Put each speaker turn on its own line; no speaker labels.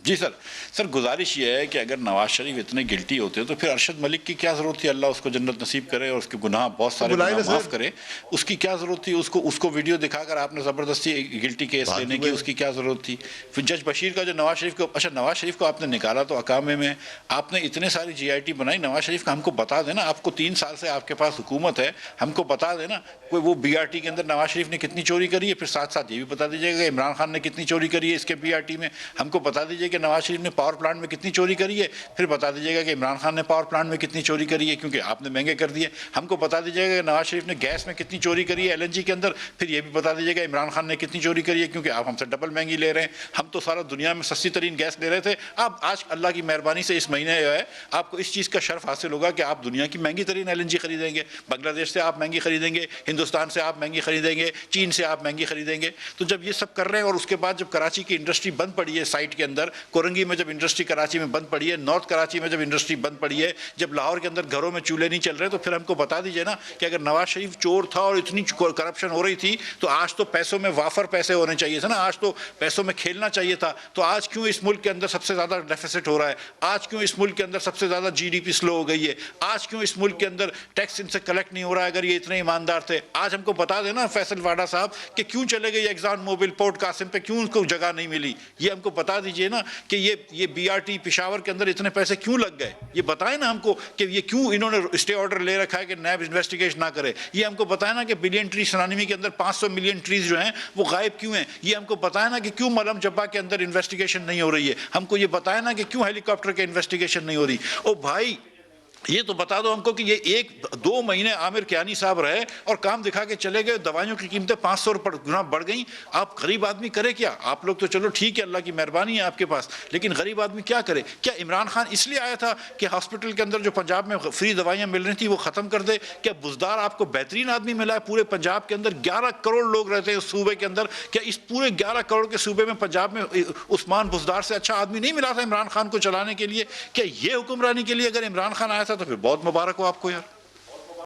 جی سر گزارش یہ ہے کہ اگر نواز شریف اتنے گلٹی ہوتے تو پھر ارشد ملک کی کیا ضرورت تھی؟ اللہ اس کو جنت نصیب کرے اور اس کے گناہ بہت سارے گناہ معاف کرے. اس کی کیا ضرورت تھی؟ اس کو ویڈیو دکھا کر آپ نے زبردستی گلٹی کیس لینے کی اس کی کیا ضرورت تھی؟ پھر جج بشیر کا جو نواز شریف کو آپ نے نکالا تو اقامے میں آپ نے اتنے ساری جی آئی ٹی بنائی. نواز شریف کا ہم کو بتا دینا، آپ کو 3 سال سے آپ کے پاس حکومت ہے، ہم کو بتا دینا کوئی وہ بی آر ٹی کے اندر نواز شریف نے کتنی چوری کری ہے. پھر ساتھ ساتھ یہ بھی بتا دیجیے گا عمران خان نے کتنی چوری کری ہے اس کے بی آر ٹی میں. ہم کو بتا دیجیے کہ نواز شریف نے پاور پلانٹ میں کتنی چوری کری ہے. پھر بتا دیجیے گا کہ عمران خان نے پاور پلانٹ میں کتنی چوری کری ہے کیونکہ آپ نے مہنگے کر دیے. ہم کو بتا دیجیے گا کہ نواز شریف نے گیس میں کتنی چوری کری ہے ایل این جی کے اندر. پھر یہ بھی بتا دیجیے گا عمران خان نے کتنی چوری کری ہے کیونکہ آپ ہم سے ڈبل مہنگی لے رہے ہیں. ہم تو سارا دنیا میں سستی ترین گیس لے رہے تھے. آپ آج اللہ کی مہربانی سے اس مہینے جو ہے آپ کو اس چیز کا شرف حاصل ہوگا کہ آپ دنیا کی مہنگی ترین ایل این جی خریدیں گے. بنگلہ دیش سے آپ مہنگی خریدیں گے، ہندوستان سے آپ مہنگی خریدیں گے، چین سے آپ مہنگی خریدیں گے. تو جب یہ سب کر رہے ہیں اور اس کے بعد جب کراچی کی انڈسٹری بند پڑی ہے سائٹ کے اندر، کورنگی میں جب انڈسٹری کراچی میں بند پڑی ہے، نارتھ کراچی میں جب انڈسٹری بند پڑی ہے، جب لاہور کے اندر گھروں میں چولہے نہیں چل رہے، تو پھر ہم کو بتا دیجئے نا کہ اگر نواز شریف چور تھا اور اتنی کرپشن ہو رہی تھی تو آج تو پیسوں میں وافر پیسے ہونے چاہیے تھے نا، آج تو پیسوں میں کھیلنا چاہیے تھا. تو آج کیوں اس ملک کے اندر سب سے زیادہ ڈیفیسٹ ہو رہا ہے؟ آج کیوں اس ملک کے اندر سب سے زیادہ جی ڈی پی سلو ہو گئی ہے؟ آج کیوں اس ملک کے اندر ٹیکس ان سے کلیکٹ نہیں ہو رہا ہے اگر یہ اتنے ایماندار تھے؟ آج ہم کو بتا دینا فیصل واڈا صاحب کہ کیوں چلے گئے ایگزان موبل پورٹ قاسم پہ، کیوں ان کو جگہ نہیں ملی؟ یہ ہم کو بتا دیجئے نا کہ یہ بی آر ٹی پشاور کے اندر اتنے پیسے کیوں لگ گئے؟ یہ بتائیں نا ہم کو کہ یہ کیوں انہوں نے اسٹے آرڈر لے رکھا ہے کہ نیب انویسٹیگیشن نہ کرے. یہ ہم کو بتائیں نا کہ بلین ٹری سنانوی کے اندر 500 ملین ٹریز جو ہیں وہ غائب کیوں ہیں. یہ ہم کو بتائیں نا کہ کیوں ملم جبا کے اندر انویسٹیگیشن نہیں ہو رہی ہے. ہم کو یہ بتائیں نا کہ کیوں ہیلی کاپٹر کے انویسٹیگیشن نہیں ہو رہی. او بھائی یہ تو بتا دو ہم کو کہ یہ 1-2 مہینے عامر کیانی صاحب رہے اور کام دکھا کے چلے گئے، دوائیوں کی قیمتیں 500 گنا بڑھ گئیں. آپ غریب آدمی کرے کیا؟ آپ لوگ تو چلو ٹھیک ہے اللہ کی مہربانی ہے آپ کے پاس، لیکن غریب آدمی کیا کرے؟ کیا عمران خان اس لیے آیا تھا کہ ہاسپٹل کے اندر جو پنجاب میں فری دوائیاں مل رہی تھیں وہ ختم کر دے؟ کیا بزدار آپ کو بہترین آدمی ملا ہے؟ پورے پنجاب کے اندر 11 کروڑ لوگ رہتے ہیں اس صوبے کے اندر، کیا اس پورے 11 کروڑ کے صوبے میں پنجاب میں عثمان بزدار سے اچھا آدمی نہیں ملا تھا عمران خان کو چلانے کے لیے؟ کیا یہ حکمرانی کے لیے اگر عمران خان آیا تھا تو پھر بہت مبارک ہو آپ کو یار.